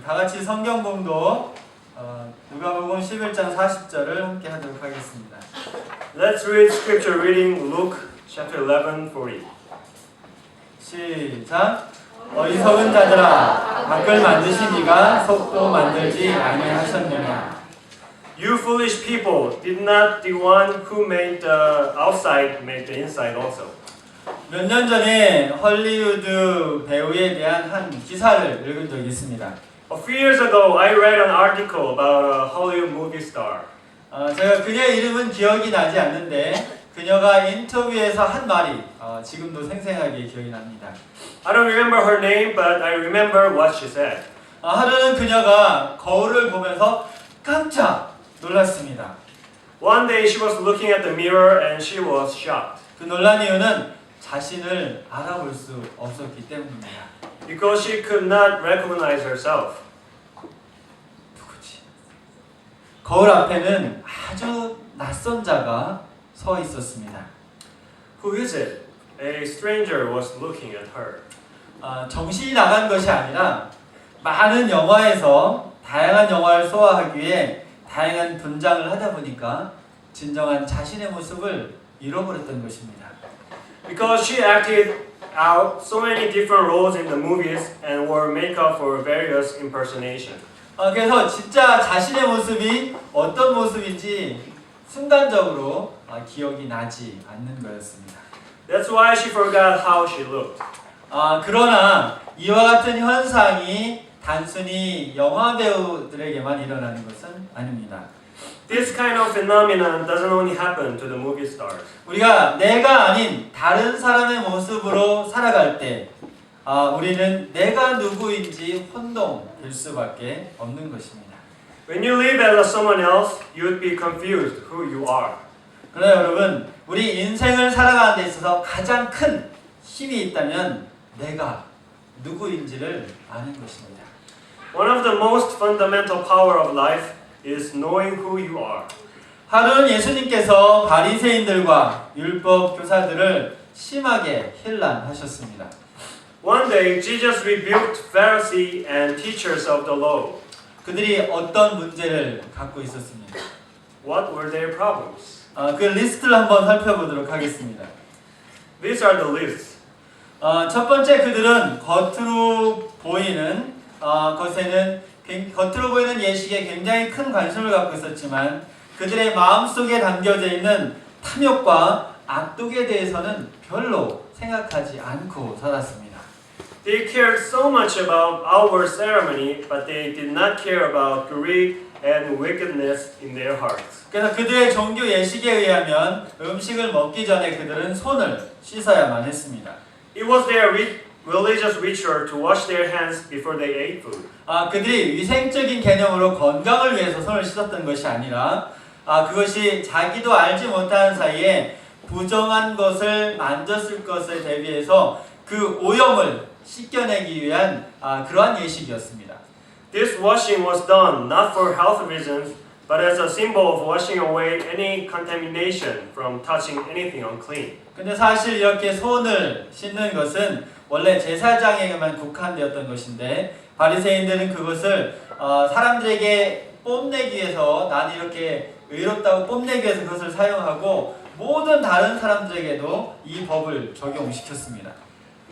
다 같이 성경 공독 누가복음 11장 40절을 함께 하도록 하겠습니다. Let's read scripture reading Luke chapter 11:40. 시작. 어리석은 자들아, 밖을 만드신 이가 속도 만들지 아니하셨느냐? You foolish people, did not the one who made the outside make the inside also? 몇 년 전에 헐리우드 배우에 대한 한 기사를 읽은 적이 있습니다. A few years ago, I read an article about a Hollywood movie star. 제가 그녀의 이름은 기억이 나지 않는데 그녀가 인터뷰에서 한 말이 지금도 생생하게 기억이 납니다. I don't remember her name, but I remember what she said. 하루는 그녀가 거울을 보면서 깜짝 놀랐습니다. One day she was looking at the mirror and she was shocked. 그 놀란 이유는 자신을 알아볼 수 없었기 때문입니다. Because she could not recognize herself. 누구지? 거울 앞에는 아주 낯선 자가 서 있었습니다. Who is it? A stranger was looking at her. 정신이 나간 것이 아니라 많은 영화에서 다양한 영화를 소화하기 위해 다양한 분장을 하다 보니까 진정한 자신의 모습을 잃어버렸던 것입니다. Because she acted out so many different roles in the movies and wore makeup for various impersonation. 그래서 진짜 자신의 모습이 어떤 모습인지 순간적으로 기억이 나지 않는 거였습니다. That's why she forgot how she looked. 그러나 이와 같은 현상이 단순히 영화 배우들에게만 일어나는 것은 아닙니다. This kind of phenomenon doesn't only happen to the movie stars. 우리가 내가 아닌 다른 사람의 모습으로 살아갈 때 우리는 내가 누구인지 혼동될 수밖에 없는 것입니다. When you live as someone else, you would be confused who you are. 그러나 여러분, 우리 인생을 살아가는 데 있어서 가장 큰 힘이 있다면 내가 누구인지를 아는 것입니다. One of the most fundamental power of life is knowing who you are. 하루는 예수님께서 바리새인들과 율법 교사들을 심하게 힐난하셨습니다. One day, Jesus rebuked Pharisees and teachers of the law. 그들이 어떤 문제를 갖고 있었습니까? What were their problems? 그 리스트를 한번 살펴보도록 하겠습니다. These are the lists. 첫 번째, 그들은 겉으로 보이는 겉으로 보이는 예식에 굉장히 큰 관심을 갖고 있었지만 그들의 마음속에 담겨져 있는 탐욕과 악독에 대해서는 별로 생각하지 않고 살았습니다. They cared so much about outward ceremony, but they did not care about greed and wickedness in their hearts. 그래서 그들의 종교 예식에 의하면 음식을 먹기 전에 그들은 손을 씻어야만 했습니다. It was their religious ritual to wash their hands before they ate food. 그들이 위생적인 개념으로 건강을 위해서 손을 씻었던 것이 아니라 그것이 자기도 알지 못하는 사이에 부정한 것을 만졌을 것에 대비해서 그 오염을 씻겨내기 위한 그러한 예식이었습니다. This washing was done not for health reasons, but as a symbol of washing away any contamination from touching anything unclean. 근데 사실 이렇게 손을 씻는 것은 원래 제사장에게만 국한되었던 것인데 바리새인들은 그것을 사람들에게 뽐내기 위해서 나는 이렇게 의롭다고 뽐내기 위해서 그것을 사용하고 모든 다른 사람들에게도 이 법을 적용시켰습니다.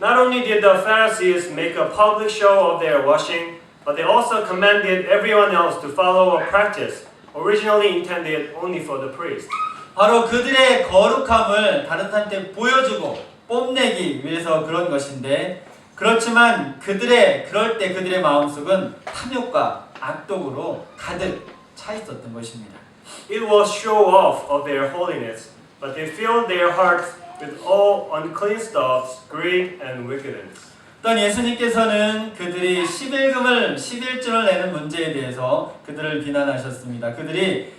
Not only did the Pharisees make a public show of their washing, but they also commanded everyone else to follow a practice originally intended only for the priest. 바로 그들의 거룩함을 다른 사람한테 보여주고 뽐내기 위해서 그런 것인데 그렇지만 그럴 때 그들의 마음속은 탐욕과 악독으로 가득 차 있었던 것입니다. It was show off of their holiness, but they filled their hearts with all unclean stuffs, greed and wickedness. 또한 예수님께서는 그들이 11주를 내는 문제에 대해서 그들을 비난하셨습니다. 그들이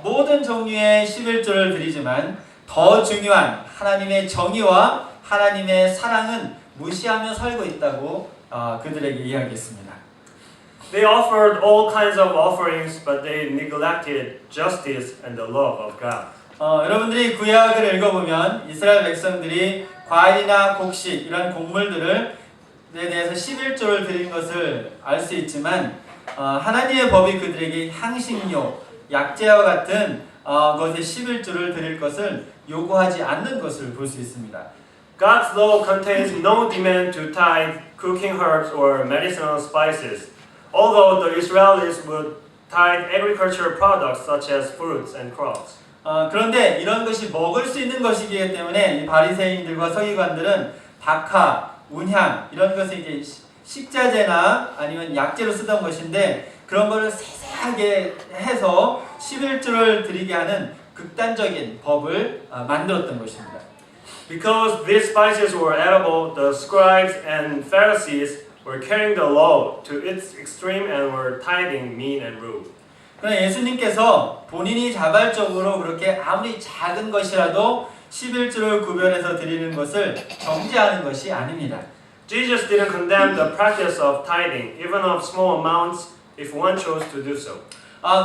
모든 종류의 11조를 드리지만 더 중요한 하나님의 정의와 하나님의 사랑은 무시하며 살고 있다고 그들에게 이야기했습니다. They offered all kinds of offerings, but they neglected justice and the love of God. 여러분들이 구약을 읽어보면 이스라엘 백성들이 과일이나 곡식 이런 곡물들을 대해서 11조를 드린 것을 알 수 있지만 하나님의 법이 그들에게 향신료, 약재와 같은 것의 11조를 드릴 것을 요구하지 않는 것을 볼 수 있습니다. God's law contains no demand to tithe cooking herbs or medicinal spices, although the Israelis would tithe agricultural products such as fruits and crops. 그런데 이런 것이 먹을 수 있는 것이기 때문에 이 바리새인들과 서기관들은 박하, 운향 이런 것을 이제 식자재나 아니면 약재로 쓰던 것인데 그런 것을 세세하게 해서 11조를 드리게 하는 극단적인 법을 만들었던 것입니다. Because these spices were edible, the scribes and Pharisees were carrying the law to its extreme and were tithing meat and rue. 그러나 예수님께서 본인이 자발적으로 그렇게 아무리 작은 것이라도 11조를 구별해서 드리는 것을 정죄하는 것이 아닙니다. Jesus didn't condemn the practice of tithing, even of small amounts, if one chose to do so.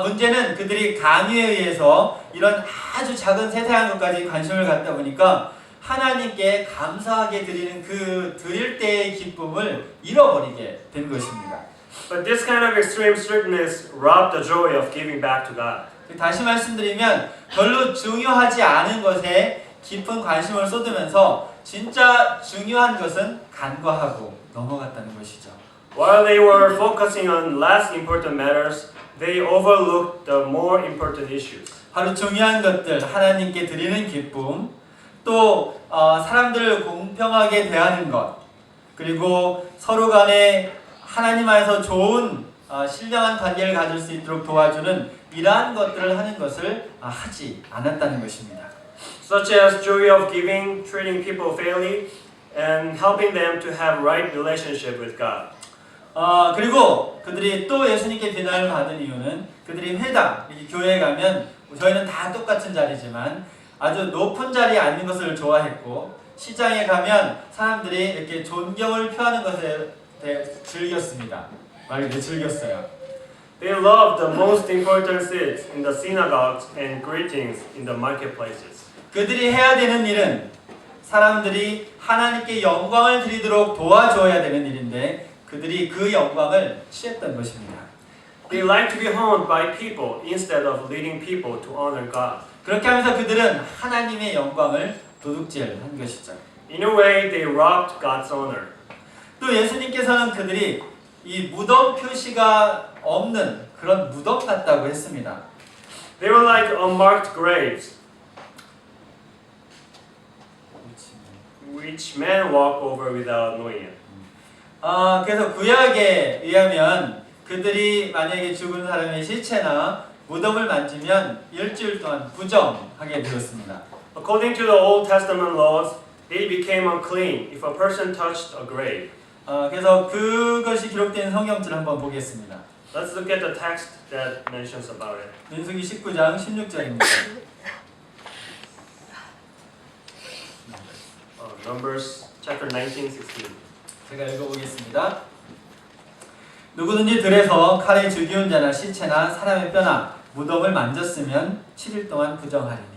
문제는 그들이 강요에 의해서 이런 아주 작은 세세한 것까지 관심을 갖다 보니까 하나님께 감사하게 드리는 그 드릴 때의 기쁨을 잃어버리게 된 것입니다. But this kind of extreme strictness robbed the joy of giving back to God. 다시 말씀드리면 별로 중요하지 않은 것에 깊은 관심을 쏟으면서 진짜 중요한 것은 간과하고 넘어갔다는 것이죠. While they were focusing on less important matters, they overlooked the more important issues. 바로 중요한 것들, 하나님께 드리는 기쁨, 또 사람들을 공평하게 대하는 것, 그리고 서로 간에 하나님 안에서 좋은 신령한 관계를 가질 수 있도록 도와주는 이러한 것들을 하는 것을 하지 않았다는 것입니다. Such as joy of giving, treating people fairly, and helping them to have right relationship with God. 그리고 그들이 또 예수님께 비난을 받은 이유는 그들이 회당, 교회에 가면 저희는 다 똑같은 자리지만 아주 높은 자리에 앉는 것을 좋아했고 시장에 가면 사람들이 이렇게 존경을 표하는 것에 대해 즐겼습니다. 말 그대로 즐겼어요. They loved the most important seats in the synagogues and greetings in the marketplaces. 그들이 해야 되는 일은 사람들이 하나님께 영광을 드리도록 도와줘야 되는 일인데 그들이 그 영광을 취했던 것입니다. They liked to be honoured by people instead of leading people to honor God. 그렇게 하면서 그들은 하나님의 영광을 도둑질한 것이죠. In a way, they robbed God's honor. 또 예수님께서는 그들이 이 무덤 표시가 없는 그런 무덤 같다고 했습니다. They were like unmarked graves, which men walk over without knowing it. 그래서 구약에 의하면 그들이 만약에 죽은 사람의 시체나 무덤을 만지면 일주일 동안 부정하게 되었습니다. According to the Old Testament laws, they became unclean if a person touched a grave. 그래서 그것이 기록된 성경들을 한번 보겠습니다. Let's look at the text that mentions about it. 민수기 19장 16절입니다. Numbers chapter 19, 16. 제가 읽어보겠습니다. 누구든지 들에서 칼에 죽이운 자나 시체나 사람의 뼈나 무덤을 만졌으면 7일 동안 부정하리니.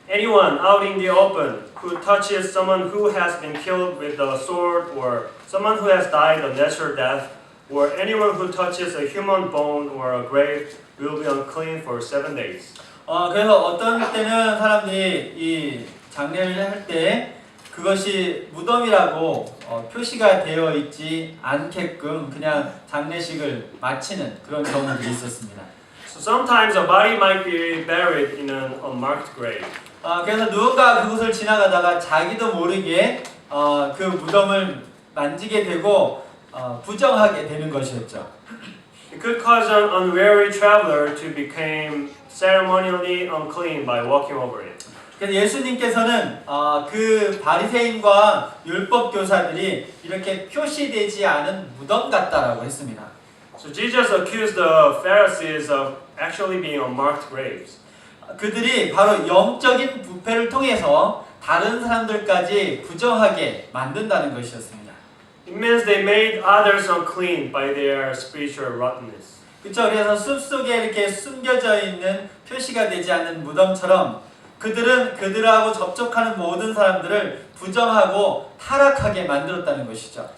Anyone out in the open who touches someone who has been killed with the sword, or someone who has died a natural death, or anyone who touches a human bone or a grave will be unclean for 7 days. 그래서 어떤 때는 사람들이 이 장례를 할 때 그것이 무덤이라고 표시가 되어 있지 않게끔 그냥 장례식을 마치는 그런 경우들이 있었습니다. So sometimes a body might be buried in an unmarked grave. 그래서 누군가 그곳을 지나가다가 자기도 모르게 그 무덤을 만지게 되고 부정하게 되는 것이었죠. It could cause an unwary traveler to become ceremonially unclean by walking over it. 그래서 예수님께서는 그 바리새인과 율법 교사들이 이렇게 표시되지 않은 무덤 같다라고 했습니다. So Jesus accused the Pharisees of actually being unmarked graves. 그들이 바로 영적인 부패를 통해서 다른 사람들까지 부정하게 만든다는 것이었습니다. It means they made others unclean by their spiritual rottenness. 그렇죠. 그래서 숲속에 이렇게 숨겨져 있는 표시가 되지 않는 무덤처럼 그들은 그들하고 접촉하는 모든 사람들을 부정하고 타락하게 만들었다는 것이죠.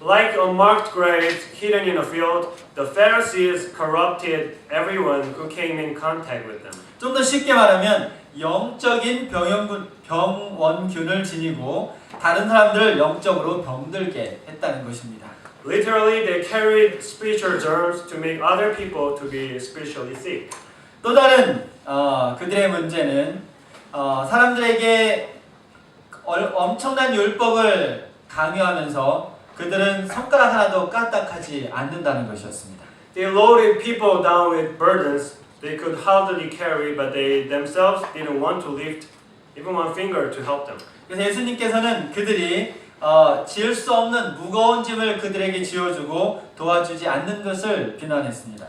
Like unmarked graves hidden in a field, the Pharisees corrupted everyone who came in contact with them. 좀 더 쉽게 말하면 영적인 병원균을 지니고 다른 사람들을 영적으로 병들게 했다는 것입니다. Literally, they carried spiritual germs to make other people to be spiritually sick. 또 다른 그들의 문제는 사람들에게 엄청난 율법을 강요하면서 그들은 손가락 하나도 까딱하지 않는다는 것이었습니다. They loaded people down with burdens they could hardly carry, but they themselves didn't want to lift even one finger to help them. 그래서 예수님께서는 그들이 지을 수 없는 무거운 짐을 그들에게 지어주고 도와주지 않는 것을 비난했습니다.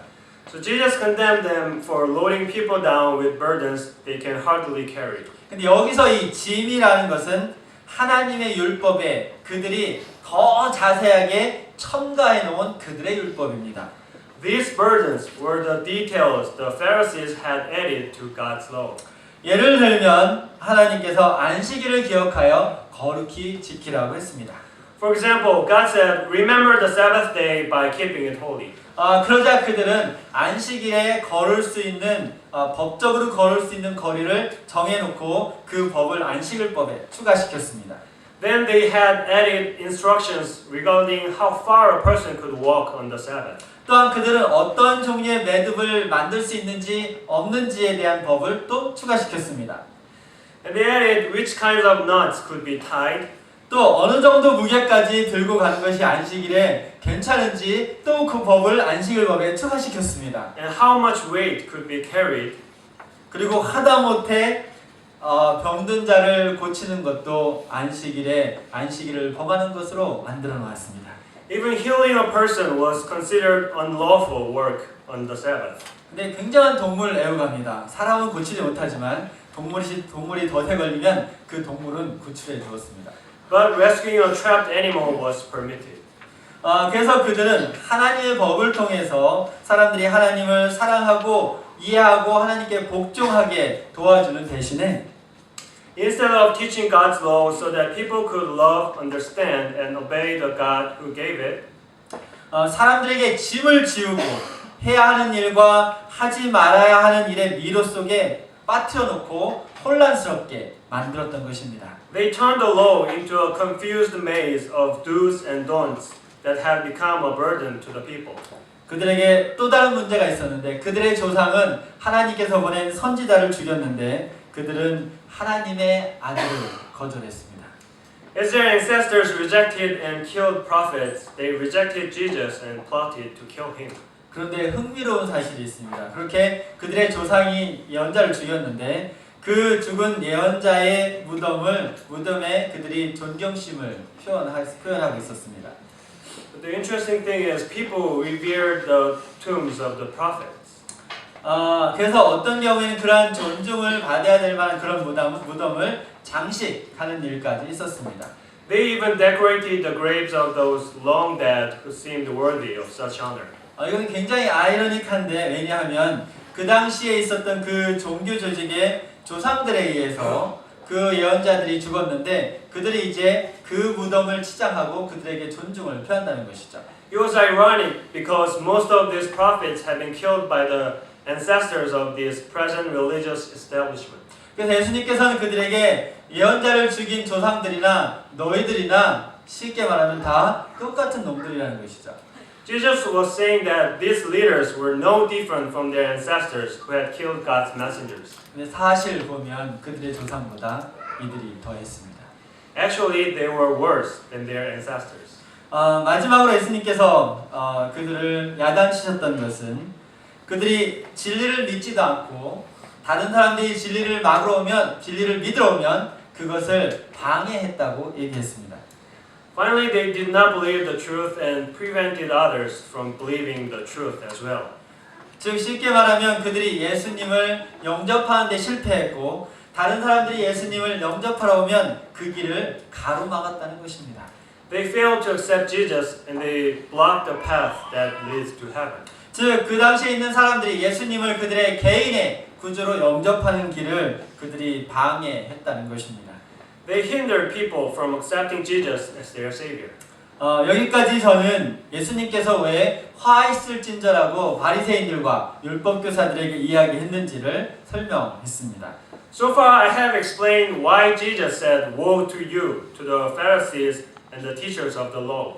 So Jesus condemned them for loading people down with burdens they can hardly carry. 근데 여기서 이 짐이라는 것은 하나님의 율법에 그들이 더 자세하게 첨가해 놓은 그들의 율법입니다. These burdens were the details the Pharisees had added to God's law. 예를 들면 하나님께서 안식일을 기억하여 거룩히 지키라고 했습니다. For example, God said, "Remember the Sabbath day by keeping it holy." 그러자 그들은 안식일에 걸을 수 있는 법적으로 걸을 수 있는 거리를 정해놓고 그 법을 안식일법에 추가시켰습니다. Then they had added instructions regarding how far a person could walk on the Sabbath. 또한 그들은 어떤 종류의 매듭을 만들 수 있는지 없는지에 대한 법을 또 추가시켰습니다. And they added which kinds of knots could be tied. 또 어느 정도 무게까지 들고 가는 것이 안식일에 괜찮은지 또 그 법을 안식일법에 추가시켰습니다. And how much weight could be carried. 그리고 하다못해 병든 자를 고치는 것도 안식일을 범하는 것으로 만들어 놓았습니다. Even healing a person was considered unlawful work on the Sabbath. 근데 굉장한 동물 애호가입니다. 사람은 고치지 못하지만 동물이 덫에 걸리면 그 동물은 구출해 주었습니다. But rescuing a trapped animal was permitted. 그래서 그들은 하나님의 법을 통해서 사람들이 하나님을 사랑하고 이해하고 하나님께 복종하게 도와주는 대신에 Instead of teaching God's law so that people could love, understand, and obey the God who gave it, 사람들에게 짐을 지우고 해야 하는 일과 하지 말아야 하는 일의 미로 속에 빠뜨려 놓고 혼란스럽게 만들었던 것입니다. they turned the law into a confused maze of do's and don'ts that had become a burden to the people. 그들에게 또 다른 문제가 있었는데 그들의 조상은 하나님께서 보낸 선지자를 죽였는데 그들은 하나님의 아들을 거절했습니다. As their ancestors rejected and killed prophets, they rejected Jesus and plotted to kill him. 그런데 흥미로운 사실이 있습니다. 그렇게 그들의 조상이 예언자를 죽였는데 그 죽은 예언자의 무덤에 그들이 존경심을 표현하고 있었습니다. But the interesting thing is people revered the tombs of the prophets. 그래서 어떤 경우에는 그러한 존중을 받아야 될 만한 그런 무덤을 장식하는 일까지 있었습니다. They even decorated the graves of those long dead who seemed worthy of such honor. 이건 굉장히 아이러니한데 왜냐하면 그 당시에 있었던 그 종교 조직의 조상들에 의해서 그 예언자들이 죽었는데 그들이 이제 그 무덤을 치장하고 그들에게 존중을 표한다는 것이죠. It was ironic because most of these prophets had been killed by the ancestors of this present religious establishment. 그래서 예수님께서는 그들에게 예언자를 죽인 조상들이나 너희들이나 쉽게 말하면 다 똑같은 놈들이라는 것이죠. Jesus was saying that these leaders were no different from their ancestors who had killed God's messengers. 근데 사실 보면 그들의 조상보다 이들이 더했습니다. Actually, they were worse than their ancestors. 마지막으로 예수님께서 그들을 야단치셨던 것은 그들이 진리를 믿지도 않고 다른 사람들이 진리를 믿으러 오면 그것을 방해했다고 얘기했습니다. Finally, they did not believe the truth and prevented others from believing the truth as well. 즉 쉽게 말하면 그들이 예수님을 영접하는 데 실패했고 다른 사람들이 예수님을 영접하러 오면 그 길을 가로막았다는 것입니다. They failed to accept Jesus and they blocked the path that leads to heaven. 즉 그 당시에 있는 사람들이 예수님을 그들의 개인의 구주로 영접하는 길을 그들이 방해했다는 것입니다. They hindered people from accepting Jesus as their savior. 여기까지 저는 예수님께서 왜 화 있을진저라고 바리새인들과 율법교사들에게 이야기했는지를 설명했습니다. So far, I have explained why Jesus said, "Woe to you," to the Pharisees and the teachers of the law.